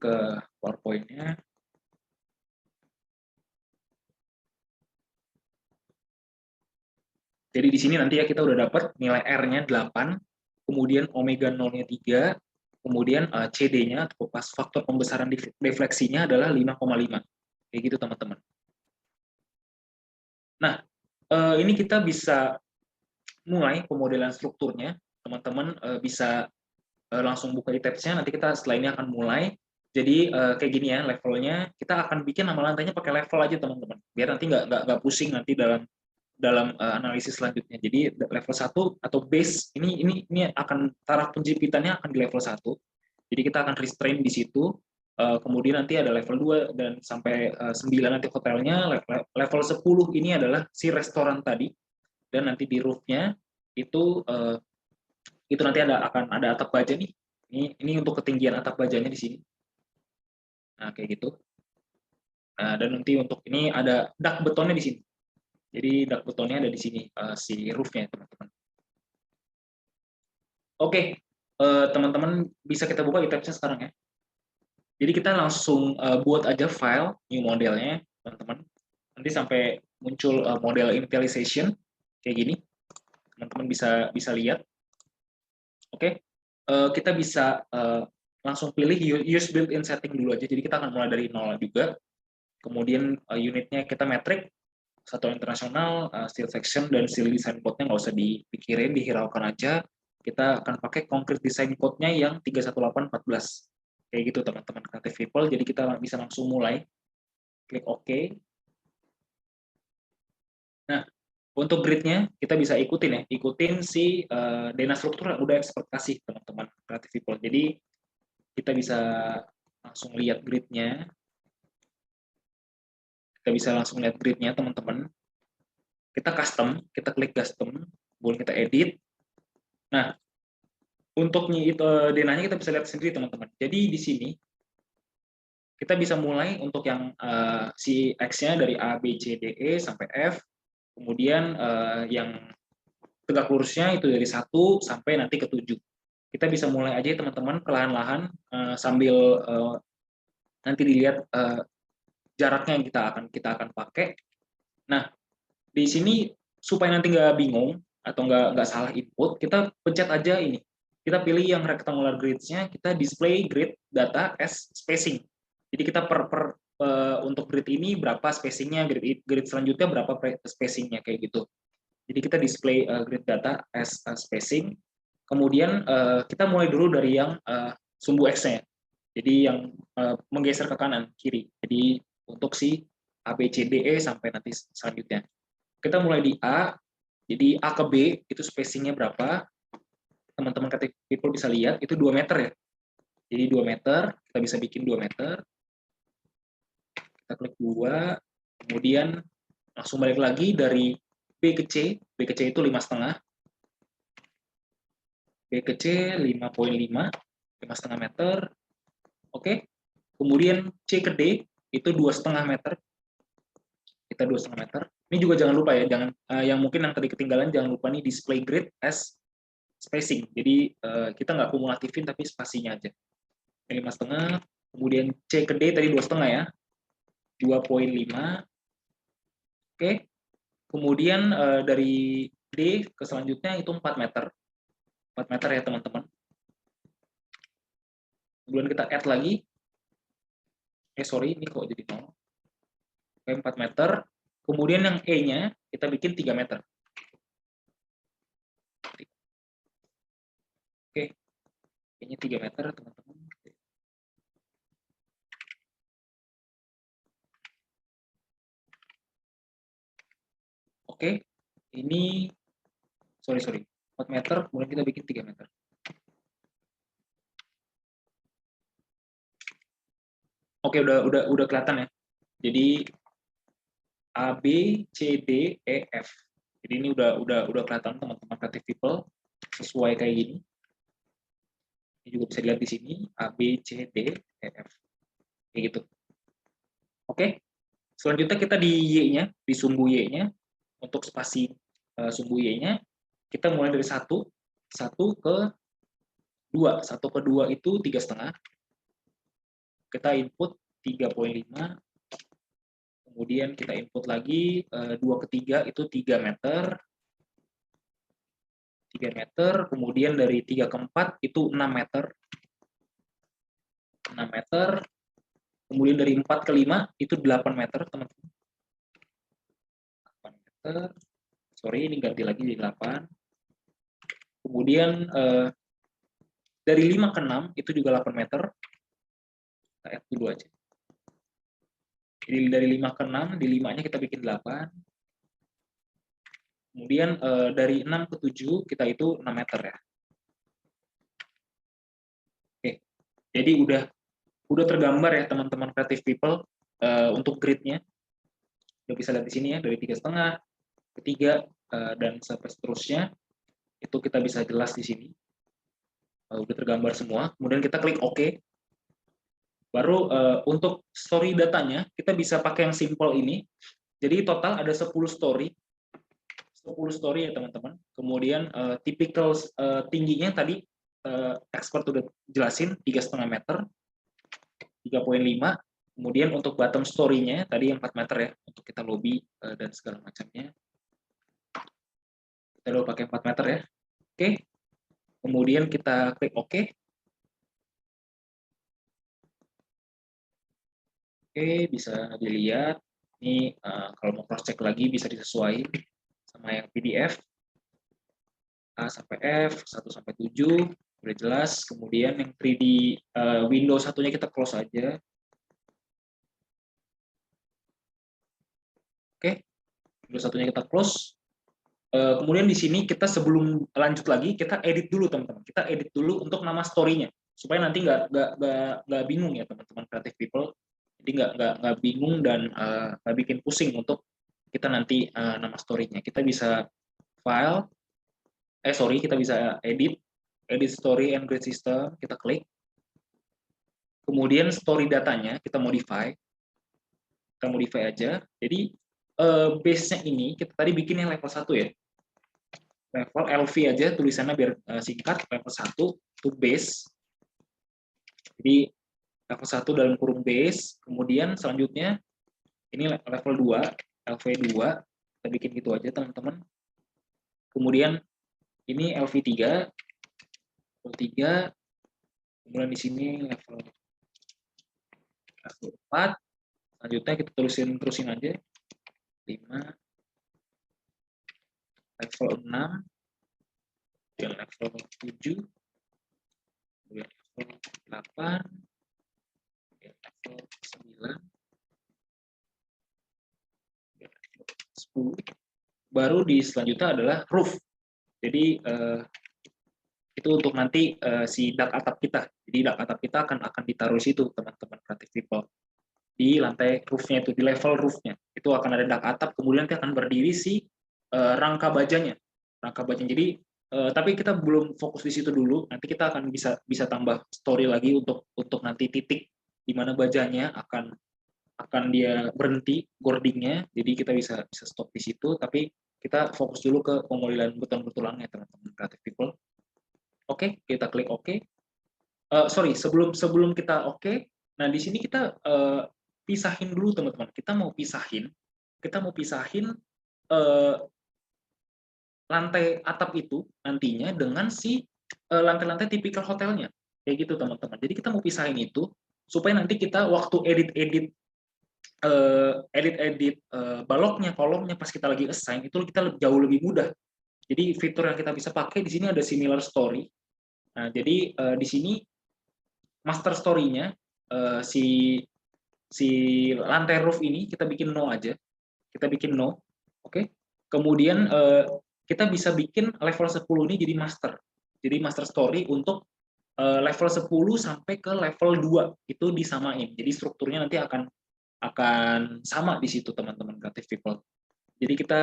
ke PowerPoint-nya. Jadi di sini nanti ya kita udah dapat nilai R-nya 8, kemudian omega 0-nya 3, kemudian CD-nya atau pas faktor pembesaran defleksinya adalah 5,5. Kayak gitu teman-teman. Nah, ini kita bisa mulai pemodelan strukturnya. Teman-teman bisa langsung buka di tabs-nya, nanti kita setelah ini akan mulai. Jadi kayak gini ya levelnya, kita akan bikin nama lantainya pakai level aja teman-teman, biar nanti nggak pusing nanti dalam analisis selanjutnya. Jadi level 1 atau base ini akan taraf penjepitannya akan di level 1. Jadi kita akan restrain di situ. Kemudian nanti ada level 2 dan sampai 9 nanti hotelnya. Level 10 ini adalah si restoran tadi. Dan nanti di roof-nya itu nanti akan ada atap baja nih. Ini untuk ketinggian atap bajanya di sini. Nah, kayak gitu. Nah, dan nanti untuk ini ada dak betonnya di sini. Jadi dak betonnya ada di sini si roof-nya, teman-teman. Oke, teman-teman bisa kita buka di tabs-nya sekarang ya. Jadi kita langsung buat aja file new modelnya, teman-teman. Nanti sampai muncul model initialization kayak gini. Teman-teman bisa lihat. Oke, kita bisa langsung pilih use built-in setting dulu aja. Jadi kita akan mulai dari nol juga. Kemudian unitnya kita metrik, satuan internasional, steel section, dan steel design code-nya nggak usah dipikirin, dihiraukan aja. Kita akan pakai concrete design code-nya yang 31814. Kayak gitu teman-teman Creative People. Jadi kita bisa langsung mulai. Klik OK. Nah, untuk grid-nya kita bisa ikutin ya, ikutin si Dena struktur yang udah expert kasih teman-teman Creative People. Jadi kita bisa langsung lihat grid-nya. Kita bisa langsung lihat grid-nya teman-teman. Kita custom, kita klik custom, boleh kita edit. Nah, untuk denahnya kita bisa lihat sendiri teman-teman. Jadi di sini kita bisa mulai untuk yang si X-nya dari A, B, C, D, E sampai F. Kemudian yang tegak lurusnya itu dari 1 sampai nanti ke 7. Kita bisa mulai aja teman-teman perlahan-lahan sambil nanti dilihat jaraknya yang kita akan pakai. Nah, di sini supaya nanti nggak bingung atau nggak salah input, kita pencet aja ini. Kita pilih yang rectangular grids-nya, kita display grid data as spacing. Jadi kita untuk grid ini berapa spacingnya, grid selanjutnya berapa spacingnya kayak gitu. Jadi kita display grid data as spacing. Kemudian kita mulai dulu dari yang sumbu X-nya. Jadi yang menggeser ke kanan kiri. Jadi untuk si A, B, C, D, E sampai nanti selanjutnya. Kita mulai di A, jadi A ke B itu spacingnya berapa, teman-teman Creative People bisa lihat, itu 2 meter ya. Jadi 2 meter, kita bisa bikin 2 meter. Kita klik 2, kemudian langsung balik lagi dari B ke C itu 5,5. B ke C 5,5, 5,5 meter. Oke, kemudian C ke D itu 2,5 meter. Kita 2,5 meter. Ini juga jangan lupa ya, yang mungkin yang tadi ketinggalan jangan lupa nih display grid as spacing. Jadi kita nggak kumulatifin tapi spasinya aja. 5,5, kemudian C ke D tadi 2,5 ya, 2,5. Oke, kemudian dari D ke selanjutnya itu 4 meter. 4 meter ya teman-teman. Kemudian kita add lagi. Sorry, ini kok jadi 0. Oke, 4 meter. Kemudian yang E-nya kita bikin 3 meter. Oke, E-nya 3 meter teman-teman. Oke, ini sorry 4 meter, kemudian kita bikin 3 meter. Oke, udah kelihatan ya. Jadi A, B, C, D, E, F. Jadi ini udah kelihatan teman-teman Creative People sesuai kayak gini. Ini juga bisa dilihat di sini A, B, C, D, E, F. Kayak gitu. Oke. Selanjutnya kita di Y-nya, di sumbu Y-nya. Untuk spasi sumbu Y-nya kita mulai dari 1 ke 2. 1 ke 2 itu 3,5. kita input 3,5, kemudian kita input lagi 2 ke 3 itu 3 meter, 3 meter, kemudian dari 3 ke 4 itu 6 meter, 6 meter, kemudian dari 4 ke 5 itu 8 meter, teman-teman. 8 meter, sorry ini ganti lagi di 8. Kemudian dari 5 ke 6 itu juga 8 meter, kita add dulu aja. Jadi dari 5 ke 6, di 5-nya kita bikin 8. Kemudian dari 6 ke 7 kita itu 6 meter ya. Oke, jadi udah tergambar ya teman-teman creative people untuk grid-nya. Udah bisa lihat di sini ya, dari 3,5 ke 3 dan sampai seterusnya. Itu kita bisa jelas di sini. Udah tergambar semua. Kemudian kita klik OK. Baru untuk story datanya kita bisa pakai yang simple ini. Jadi total ada 10 story. 10 story ya teman-teman. Kemudian typical tingginya tadi expert udah jelasin 3,5 meter, 3,5. Kemudian untuk bottom story-nya tadi 4 meter ya untuk kita lobby dan segala macamnya. Kita udah pakai 4 meter ya. Oke. Kemudian kita klik OK. Oke, bisa dilihat. Ini kalau mau cross check lagi bisa disesuaikan sama yang PDF. A sampai F, 1 sampai 7, udah jelas. Kemudian yang 3D Windows satunya kita close aja. Oke, Windows satunya kita close. Kemudian di sini kita sebelum lanjut lagi, kita edit dulu teman-teman. Kita edit dulu untuk nama story-nya. Supaya nanti nggak bingung ya teman-teman creative people. Jadi nggak bingung dan nggak bikin pusing untuk kita nanti nama story-nya. Kita bisa file, kita bisa edit story and grid system, kita klik. Kemudian story datanya kita modify aja. Jadi base-nya ini kita tadi bikin yang level 1 ya. Level LV aja tulisannya biar singkat, level 1 to base. Jadi level 1 dalam kurung base, kemudian selanjutnya ini level 2, LV2, kita bikin gitu aja teman-teman. Kemudian ini LV3, kemudian di sini level 4, selanjutnya kita terusin aja 5, level 6, kemudian level 7, kemudian level 8, kemudian level 9, kemudian level 10, baru di selanjutnya adalah roof. Jadi itu untuk nanti si dak atap kita. Jadi dak atap kita akan ditaruh di situ teman-teman creative people. Di lantai roofnya itu, di level roofnya itu akan ada dak atap, kemudian nanti akan berdiri si rangka bajanya. Jadi tapi kita belum fokus di situ dulu. Nanti kita akan bisa tambah story lagi untuk nanti titik di mana bajanya akan dia berhenti boardingnya. Jadi kita bisa stop di situ. Tapi kita fokus dulu ke pemodelan beton-betulannya teman-teman creative people. Oke, kita klik OK. Sebelum kita OK, nah di sini kita pisahin dulu teman-teman. Kita mau pisahin lantai atap itu nantinya dengan si lantai-lantai tipikal hotelnya. Kayak gitu teman-teman. Jadi kita mau pisahin itu supaya nanti kita waktu edit baloknya, kolomnya pas kita lagi assign itu kita jauh lebih mudah. Jadi fitur yang kita bisa pakai di sini ada similar story. Nah, jadi di sini master story-nya si lantai roof ini kita bikin no aja. Kita bikin no. Oke. Kemudian kita bisa bikin level 10 ini jadi master. Jadi master story untuk level 10 sampai ke level 2 itu disamain. Jadi strukturnya nanti akan sama di situ teman-teman creative people. Jadi kita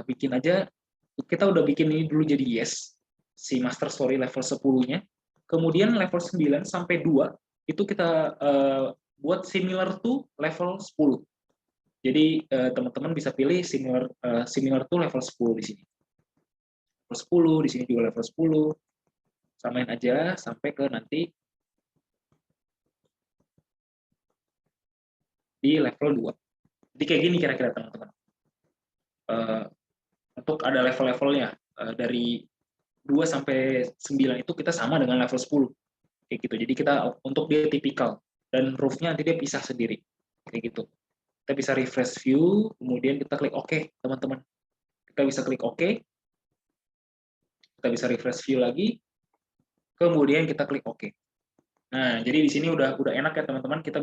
bikin aja, kita udah bikin ini dulu jadi yes, si master story level 10-nya. Kemudian level 9 sampai 2 itu kita buat similar to level 10. Jadi teman-teman bisa pilih similar to level 10 di sini. Level 10, di sini juga level 10. Samain aja sampai ke nanti di level 2. Jadi kayak gini kira-kira teman-teman. Untuk ada level-levelnya, dari 2 sampai 9 itu kita sama dengan level 10. Kayak gitu. Jadi kita untuk dia tipikal, dan roof-nya nanti dia pisah sendiri. Kayak gitu. Kita bisa refresh view, kemudian kita klik OK, teman-teman. Kita bisa klik OK. Kita bisa refresh view lagi. Kemudian kita klik OK. Nah, jadi di sini udah enak ya teman-teman. Kita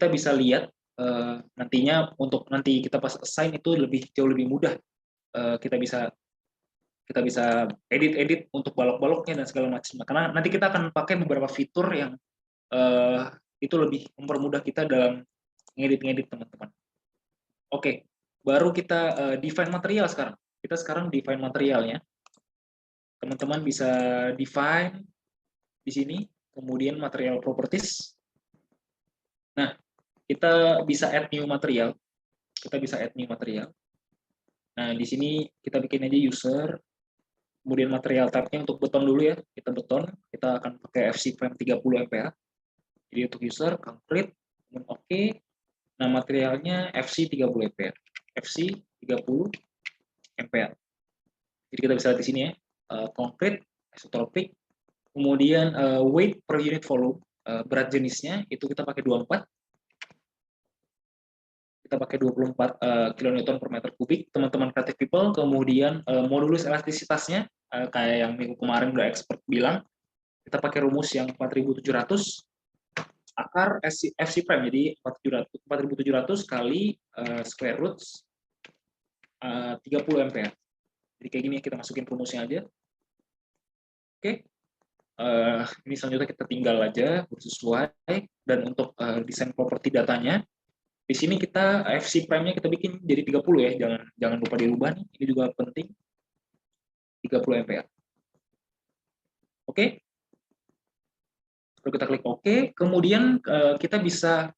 bisa lihat nantinya untuk nanti kita pas assign itu jauh lebih mudah. Kita bisa edit untuk balok-baloknya dan segala macam. Karena nanti kita akan pakai beberapa fitur yang itu lebih mempermudah kita dalam ngedit teman-teman. Oke, baru kita define material sekarang. Kita sekarang define materialnya. Teman-teman bisa define di sini, kemudian material properties. Nah, kita bisa add new material. Nah, di sini kita bikin aja user, kemudian material type-nya untuk beton dulu ya. Kita beton, kita akan pakai FC frame 30 MPa. Jadi untuk user, concrete, kemudian OK. Nah, materialnya FC 30 MPa. FC 30 MPa. Jadi kita bisa lihat di sini ya, concrete, isotropic, kemudian weight per unit volume, berat jenisnya itu kita pakai 24. Kita pakai 24 kN per meter kubik, teman-teman creative people. Kemudian modulus elastisitasnya, kayak yang minggu kemarin udah expert bilang, kita pakai rumus yang 4.700 akar FC prime, jadi 4.700 kali square roots 30 MPa. Jadi kayak gini kita masukin rumusnya aja. Oke. Ini selanjutnya kita tinggal aja sesuai, dan untuk desain properti datanya di sini kita FC prime-nya kita bikin jadi 30 ya, jangan lupa dirubah nih, ini juga penting, 30 MPa. Oke. Lalu kita klik OK, kemudian kita bisa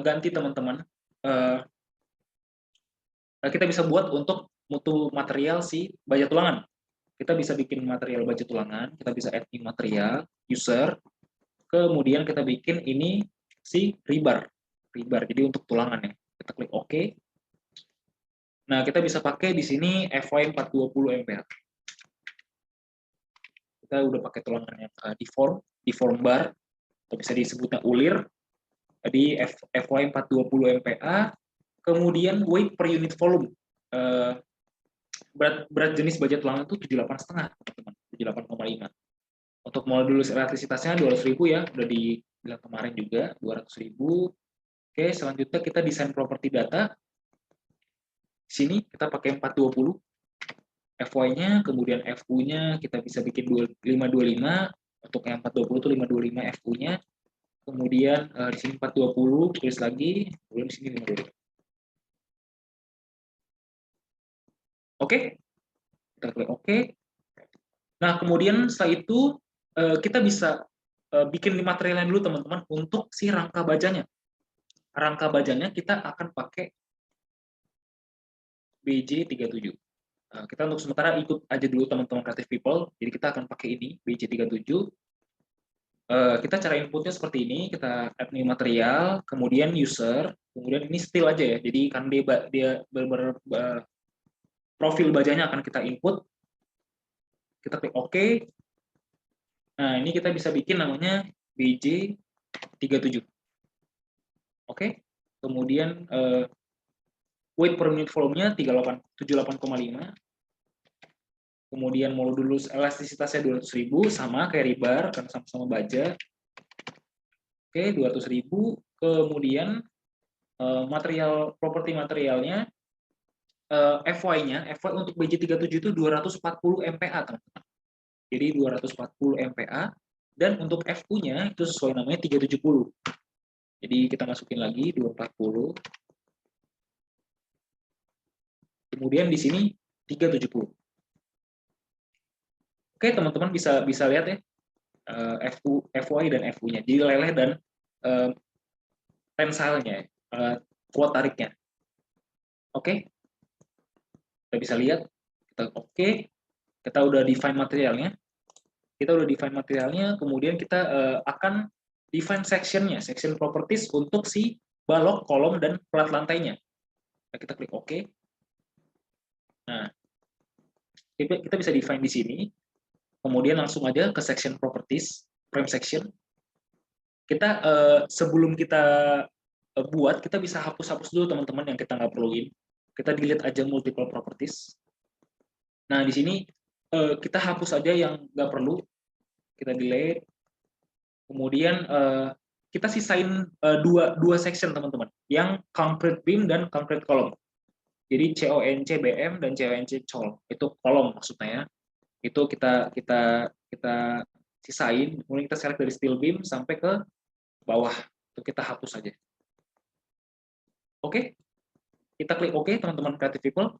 ganti teman-teman, kita bisa buat untuk mutu material si baja tulangan. Kita bisa bikin material baja tulangan, kita bisa add new material, user, kemudian kita bikin ini si rebar, jadi untuk tulangan ya. Kita klik OK. Nah, kita bisa pakai di sini FY 420 MPa. Kita udah pakai tulangan yang deform bar, atau bisa disebutnya ulir. Jadi FY 420 MPa. Kemudian weight per unit volume. Berat jenis baja tulangan itu 78,5, teman-teman. 78,5. Untuk modulus elastisitasnya 200.000 ya, udah dibilang kemarin juga 200.000. Oke, selanjutnya kita desain properti data. Di sini kita pakai 420 FY-nya, kemudian FU-nya kita bisa bikin 525. Untuk yang 420 itu 525 FU-nya. Kemudian di sini 420 tulis lagi, kemudian di sini 525. Oke, kita klik OK. Nah, kemudian setelah itu kita bisa bikin materialnya dulu teman-teman untuk si rangka bajanya. Rangka bajanya kita akan pakai BJ37. Kita untuk sementara ikut aja dulu teman-teman creative people. Jadi kita akan pakai ini BJ37. Kita cara inputnya seperti ini, kita add new material, kemudian user, kemudian ini still aja ya. Jadi kan dia profil bajanya akan kita input. Kita klik OK. Nah, ini kita bisa bikin namanya BJ37. Oke. Kemudian weight per unit volume-nya 78,5. Kemudian modulus elastisitasnya 200.000, sama kayak rebar kan sama-sama baja. Oke, 200.000. Kemudian properti materialnya, FY-nya, FY untuk BJ37 itu 240 MPa, teman-teman. Jadi 240 MPa, dan untuk FU-nya itu sesuai namanya 370. Jadi kita masukin lagi 240. Kemudian di sini 370. Oke, teman-teman bisa lihat ya, FY dan FU-nya. Jadi leleh dan tensilenya, kuat tariknya. Oke, kita bisa lihat. Kita oke, kita udah define materialnya. Kemudian kita akan define section properties untuk si balok, kolom, dan plat lantainya. Nah, kita klik OK. Nah, kita bisa define di sini. Kemudian langsung aja ke section properties, frame section. Kita sebelum kita buat, kita bisa hapus-hapus dulu teman-teman yang kita nggak perluin. Kita delete aja multiple properties. Nah, di sini kita hapus aja yang nggak perlu. Kita delete. Kemudian kita sisain dua section teman-teman, yang concrete beam dan concrete column. Jadi CONC-BM dan CONC-COL itu kolom maksudnya ya. Itu kita sisain, kemudian kita select dari steel beam sampai ke bawah. Itu kita hapus saja. Oke, kita klik OK teman-teman creative people.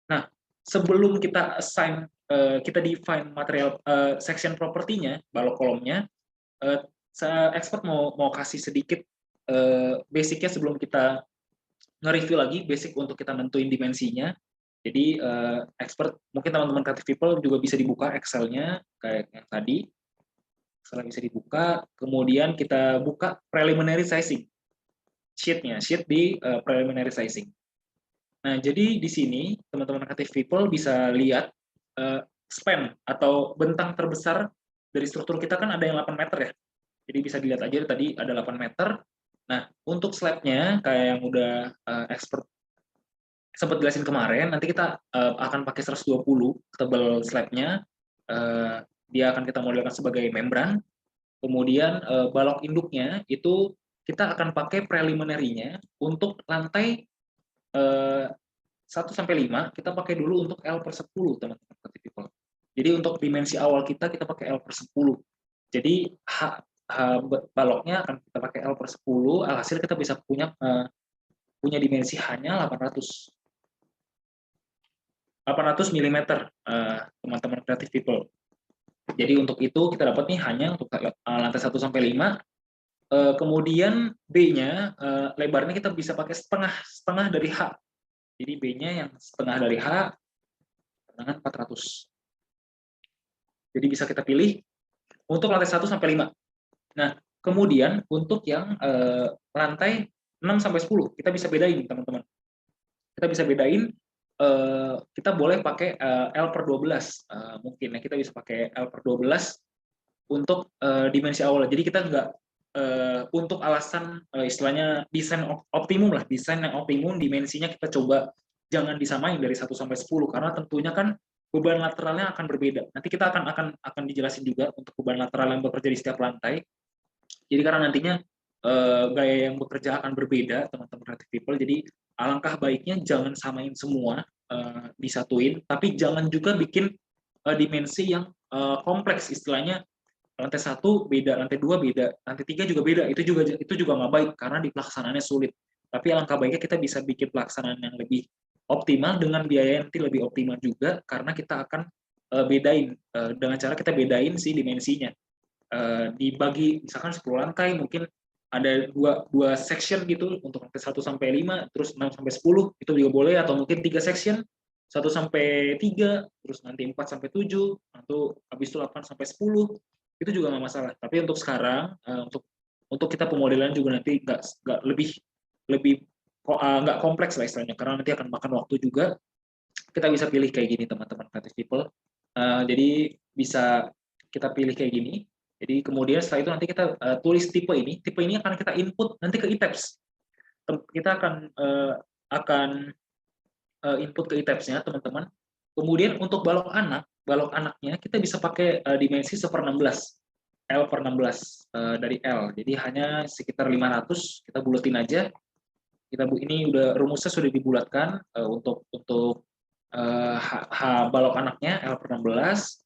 Nah, sebelum kita assign, kita define material section property-nya, balok kolomnya, expert mau kasih sedikit basicnya sebelum kita nge-review lagi basic untuk kita nentuin dimensinya. Jadi expert, mungkin teman-teman creative people juga bisa dibuka Excel-nya kayak yang tadi. Excel bisa dibuka, kemudian kita buka preliminary sizing. Sheet-nya, sheet di preliminary sizing. Nah, jadi di sini teman-teman creative people bisa lihat span atau bentang terbesar dari struktur kita kan ada yang 8 meter ya. Jadi bisa dilihat aja tadi ada 8 meter. Nah, untuk slab-nya kayak yang udah expert sempat jelasin kemarin, nanti kita akan pakai 120 tebal slab-nya. Dia akan kita modelkan sebagai membran. Kemudian balok induknya itu kita akan pakai preliminary-nya untuk lantai 1 sampai 5 kita pakai dulu untuk L per 10 teman-teman creative people. Jadi untuk dimensi awal kita pakai L per 10. Jadi baloknya akan kita pakai L per 10, alhasil kita bisa punya dimensi hanya 800 mm teman-teman creative people. Jadi untuk itu kita dapat nih hanya untuk lantai 1 sampai 5. Kemudian B-nya lebarnya kita bisa pakai setengah dari H. Jadi B-nya yang setengah dari H dengan 400. Jadi bisa kita pilih untuk lantai 1 sampai 5. Nah, kemudian untuk yang lantai 6 sampai 10 kita bisa bedain teman-teman. Kita bisa bedain kita boleh pakai L per 12 mungkin ya, kita bisa pakai L per 12 untuk dimensi awal. Jadi kita nggak untuk alasan istilahnya desain optimum lah, desain yang optimum dimensinya kita coba jangan disamain dari 1 sampai 10 karena tentunya kan beban lateralnya akan berbeda. Nanti kita akan dijelasin juga untuk beban lateral yang bekerja di setiap lantai. Jadi karena nantinya gaya yang bekerja akan berbeda teman-teman creative people. Jadi alangkah baiknya jangan samain semua disatuin, tapi jangan juga bikin dimensi yang kompleks istilahnya. Lantai 1 beda, lantai 2 beda, lantai 3 juga beda. Itu juga nggak baik karena di pelaksanaannya sulit. Tapi alangkah baiknya kita bisa bikin pelaksanaan yang lebih optimal dengan biaya yang nanti lebih optimal juga karena kita akan bedain dengan cara kita bedain si dimensinya. Dibagi misalkan 10 lantai, mungkin ada dua section gitu untuk lantai 1 sampai 5, terus 6 sampai 10 itu juga boleh, atau mungkin 3 section 1 sampai 3, terus nanti 4 sampai 7, atau habis itu 8 sampai 10, itu juga nggak masalah. Tapi untuk sekarang untuk kita pemodelan juga nanti nggak lebih nggak kompleks lah istilahnya, karena nanti akan makan waktu juga. Kita bisa pilih kayak gini teman-teman creative people. Jadi bisa kita pilih kayak gini. Jadi kemudian setelah itu nanti kita tulis tipe ini akan kita input nanti ke ITABS. Kita akan input ke ITABS-nya teman-teman. Kemudian untuk balok anaknya kita bisa pakai dimensi 1/16, L per 16 dari L. Jadi hanya sekitar 500, kita buletin aja. Ini udah rumusnya sudah dibulatkan untuk balok anaknya L per 16,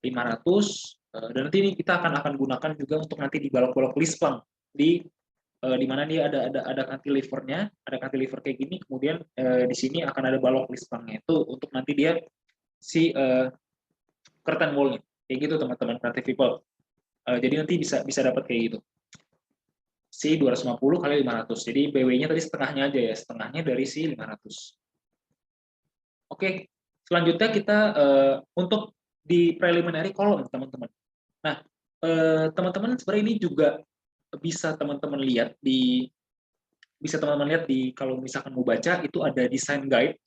500, dan nanti ini kita akan gunakan juga untuk nanti di balok-balok lisplang di mana dia ada cantilevernya, ada cantilever kayak gini, kemudian di sini akan ada balok lisplangnya itu untuk nanti dia si curtain wall-nya kayak gitu teman-teman creative people. Jadi nanti bisa dapat kayak gitu. Si 250 kali 500. Jadi BW-nya tadi setengahnya aja ya, setengahnya dari si 500. Oke, selanjutnya kita untuk di preliminary column teman-teman. Nah, teman-teman sebenarnya ini juga bisa teman-teman lihat di bisa teman-teman lihat di kalau misalkan mau baca itu ada design guide,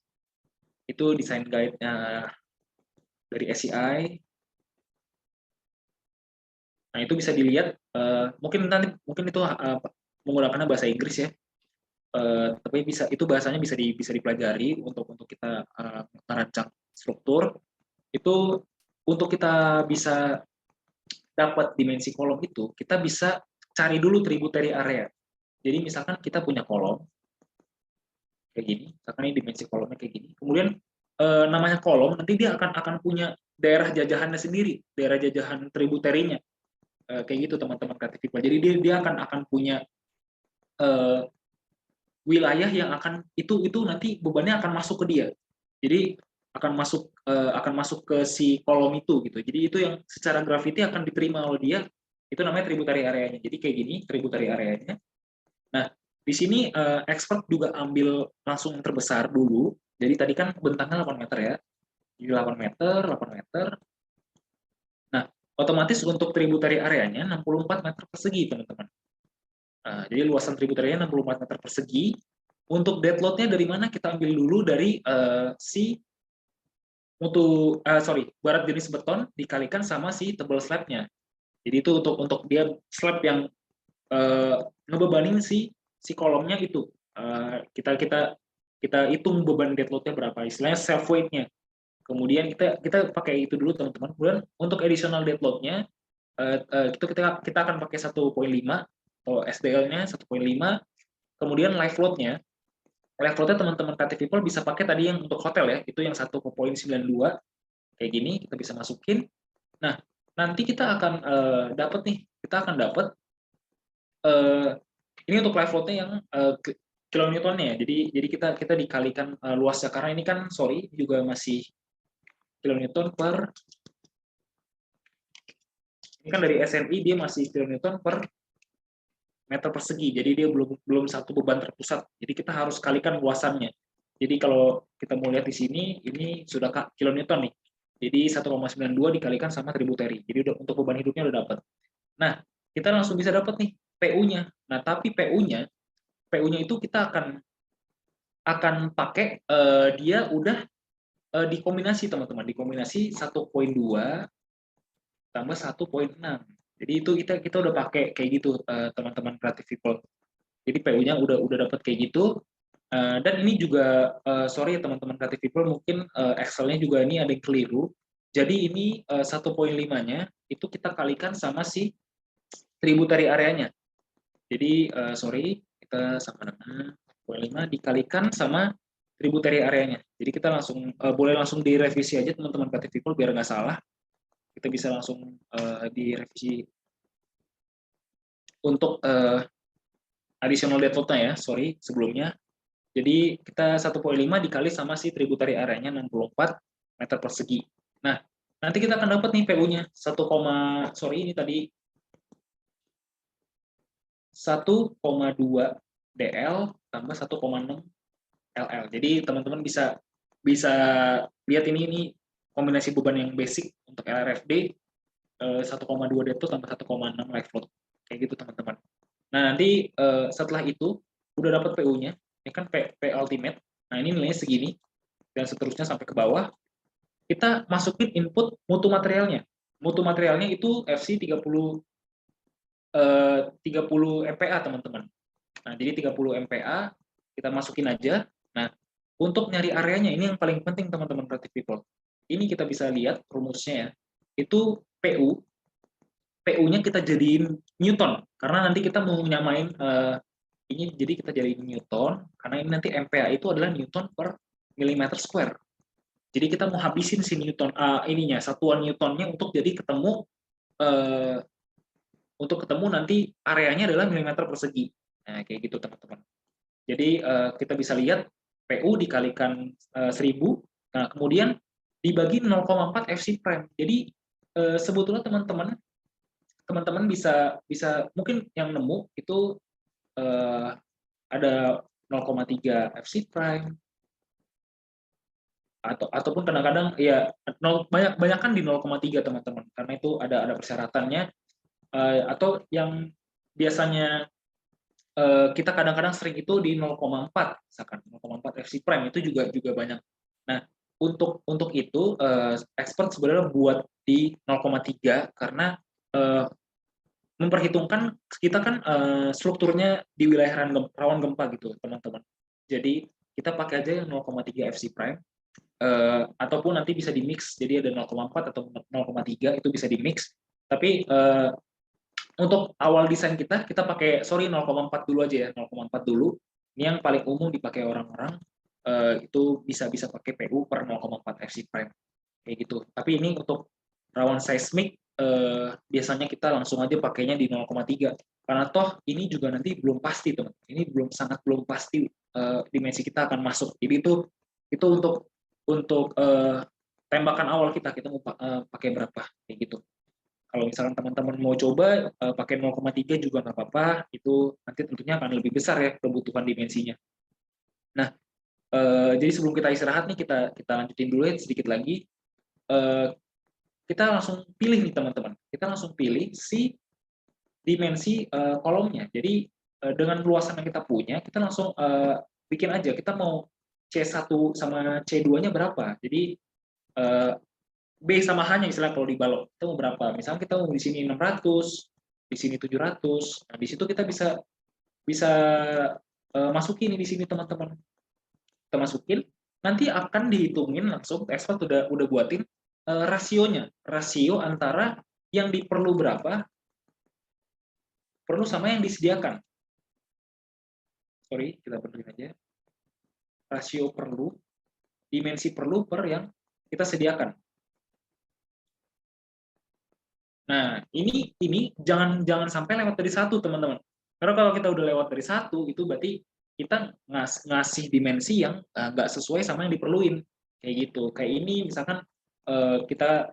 itu design guide-nya dari SCI. Nah itu bisa dilihat, mungkin itu menggunakan bahasa Inggris ya, tapi itu bahasanya bisa dipelajari untuk kita merancang struktur. Itu untuk kita bisa dapat dimensi kolom itu, kita bisa cari dulu tributary area. Jadi misalkan kita punya kolom kayak gini, misalkan ini dimensi kolomnya kayak gini. Kemudian namanya kolom, nanti dia akan punya daerah jajahannya sendiri, daerah jajahan tributary-nya. Kayak gitu teman-teman kreatif people. Jadi dia akan punya wilayah yang itu nanti bebannya akan masuk ke dia. Jadi akan masuk ke si kolom itu gitu. Jadi itu yang secara gravity akan diterima oleh dia, itu namanya tributary area-nya. Jadi kayak gini tributary area-nya. Nah, di sini expert juga ambil langsung yang terbesar dulu. Jadi tadi kan bentangnya 8 meter ya. Jadi 8 meter, 8 meter. Nah, otomatis untuk tributary area-nya 64 meter persegi, teman-teman. Nah, jadi luasan tributary-nya 64 meter persegi. Untuk dead load-nya dari mana? Kita ambil dulu dari si barat jenis beton dikalikan sama si tebal slab-nya. Jadi itu untuk dia slab yang ngebebanin si kolomnya itu. Kita hitung beban dead load-nya berapa, istilahnya self weight-nya. Kemudian kita pakai itu dulu teman-teman. Kemudian untuk additional dead load-nya itu kita akan pakai 1.5 atau SDL-nya 1.5. Kemudian live load-nya teman-teman creative people bisa pakai tadi yang untuk hotel ya, itu yang 1.92 kayak gini kita bisa masukin. Nah, nanti kita akan dapat ini untuk live load-nya yang kilonewtonnya ya. Jadi kita dikalikan luasnya, karena ini kan juga masih kilonewton per, ini kan dari SNI dia masih kilonewton per meter persegi, jadi dia belum satu beban terpusat. Jadi kita harus kalikan luasannya. Jadi kalau kita mau lihat di sini, ini sudah kilonewton nih. Jadi 1,92 dikalikan sama tributary. Jadi untuk beban hidupnya udah dapat. Nah, kita langsung bisa dapat nih PU-nya. Nah, tapi PU-nya itu kita akan pakai dia udah dikombinasi teman-teman, dikombinasi 1.2 tambah 1.6. Jadi itu kita udah pakai kayak gitu teman-teman creative people. Jadi PU-nya udah dapat kayak gitu. Dan ini juga sorry ya teman-teman creative people, mungkin Excel-nya juga ini ada yang keliru. Jadi ini 1.5-nya itu kita kalikan sama si tributary area-nya. Jadi sorry, kita sama dengan 1.5 dikalikan sama tributary area-nya. Jadi kita boleh langsung direvisi aja teman-teman creative people biar nggak salah. Kita bisa langsung direvisi untuk additional dead load-nya ya, sorry sebelumnya. Jadi kita 1.5 dikali sama si tributary area-nya 64 meter persegi. Nah, nanti kita akan dapat nih PU-nya 1, ini tadi 1,2 DL tambah 1,6 LL. Jadi teman-teman bisa lihat ini kombinasi beban yang basic untuk LRFD 1,2 DL tambah 1,6 live load. Kayak gitu teman-teman. Nah, nanti setelah itu udah dapat PU-nya, ini kan P ultimate. Nah, ini nilainya segini dan seterusnya sampai ke bawah. Kita masukin input mutu materialnya. Mutu materialnya itu FC 30 MPa teman-teman. Nah, jadi 30 MPa kita masukin aja. Nah, untuk nyari areanya ini yang paling penting teman-teman creative people. Ini kita bisa lihat rumusnya ya. Itu PU-nya kita jadiin Newton, karena nanti kita mau nyamain ini, jadi kita jadiin Newton, karena ini nanti MPa itu adalah Newton per milimeter square. Jadi kita mau habisin si Newton, satuan Newtonnya untuk jadi ketemu nanti areanya adalah milimeter persegi. Nah, kayak gitu teman-teman. Jadi kita bisa lihat PU dikalikan 1000, nah kemudian dibagi 0,4 FC prime. Jadi sebetulnya teman-teman bisa mungkin yang nemu itu ada 0,3 FC prime, ataupun kadang-kadang ya banyak kan di 0,3 teman-teman, karena itu ada persyaratannya, atau yang biasanya kita kadang-kadang sering itu di 0,4, misalkan 0,4 FC prime itu juga banyak. Nah, untuk itu expert sebenarnya buat di 0,3 karena memperhitungkan kita kan strukturnya di wilayah rawan gempa gitu, teman-teman. Jadi kita pakai aja yang 0,3 FC prime ataupun nanti bisa di mix, jadi ada 0,4 atau 0,3 itu bisa di mix. Tapi untuk awal desain kita pakai 0,4 dulu aja ya, 0,4 dulu. Ini yang paling umum dipakai orang-orang, itu bisa pakai PU per 0,4 FC prime kayak gitu. Tapi ini untuk rawan seismik biasanya kita langsung aja pakainya di 0,3 karena toh ini juga nanti belum pasti teman. Ini sangat belum pasti dimensi kita akan masuk. Jadi itu untuk tembakan awal kita mau pakai berapa kayak gitu. Kalau misalkan teman-teman mau coba pakai 0,3 juga nggak apa-apa, itu nanti tentunya akan lebih besar ya kebutuhan dimensinya. Nah, jadi sebelum kita istirahat nih kita lanjutin dulu ya sedikit lagi. Kita langsung pilih nih teman-teman. Kita langsung pilih si dimensi kolomnya. Jadi dengan luasan yang kita punya, kita langsung bikin aja. Kita mau C1 sama C2-nya berapa. Jadi B sama H-nya istilah kalau di balok itu mau berapa. Misalnya kita mau di sini 600, di sini 700. Nah, di situ kita bisa masukin di sini teman-teman. Kita masukin, nanti akan dihitungin langsung expert udah buatin rasionya. Rasio antara yang diperlu berapa perlu sama yang disediakan. Sorry, kita benerin aja. Rasio perlu, dimensi perlu per yang kita sediakan. Nah, ini jangan sampai lewat dari satu, teman-teman. Karena kalau kita udah lewat dari satu, itu berarti kita ngasih dimensi yang nggak sesuai sama yang diperluin. Kayak gitu. Kayak ini misalkan kita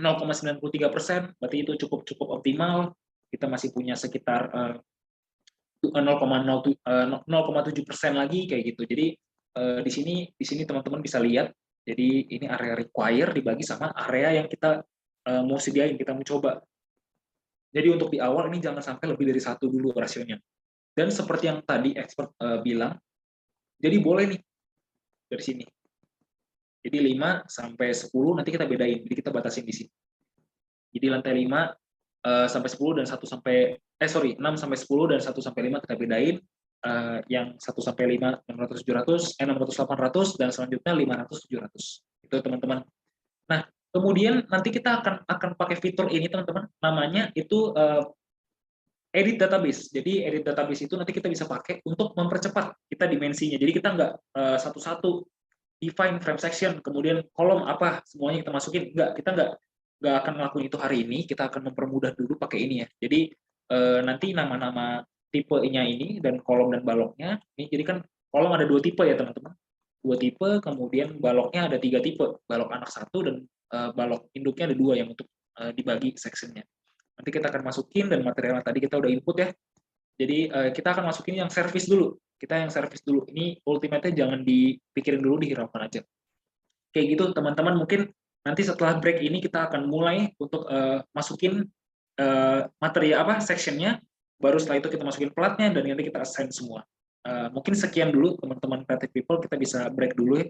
0,93%, berarti itu cukup optimal. Kita masih punya sekitar 0,7% lagi kayak gitu. Jadi di sini teman-teman bisa lihat. Jadi ini area require dibagi sama area yang kita mau sediain, kita mau coba. Jadi untuk di awal ini jangan sampai lebih dari satu dulu rasionya. Dan seperti yang tadi expert bilang, jadi boleh nih dari sini. Jadi 5 sampai 10 nanti kita bedain. Jadi kita batasin di sini. Jadi lantai 5 sampai 10 dan 1 sampai 6 sampai 10 dan 1 sampai 5 kita bedain. Yang 1 sampai 5 600 700, 600 800 dan selanjutnya 500 700. Itu teman-teman. Nah, kemudian nanti kita akan pakai fitur ini teman-teman, namanya itu edit database. Jadi edit database itu nanti kita bisa pakai untuk mempercepat kita dimensinya. Jadi kita nggak satu-satu define frame section, kemudian kolom apa semuanya kita masukin. Kita nggak akan ngelakuin itu hari ini. Kita akan mempermudah dulu pakai ini ya. Jadi nanti nama-nama tipenya ini dan kolom dan baloknya ini. Jadi kan kolom ada 2 tipe ya teman-teman. 2 tipe, kemudian baloknya ada 3 tipe. Balok anak 1 dan balok induknya ada 2 yang untuk dibagi sectionnya. Nanti kita akan masukin dan material tadi kita udah input ya. Jadi kita akan masukin yang service dulu. Kita yang service dulu. Ini ultimate-nya jangan dipikirin dulu, dihiraukan aja. Kayak gitu teman-teman, mungkin nanti setelah break ini kita akan mulai untuk masukin materi sectionnya, baru setelah itu kita masukin platnya dan nanti kita assign semua. Mungkin sekian dulu teman-teman creative people, kita bisa break dulu ya.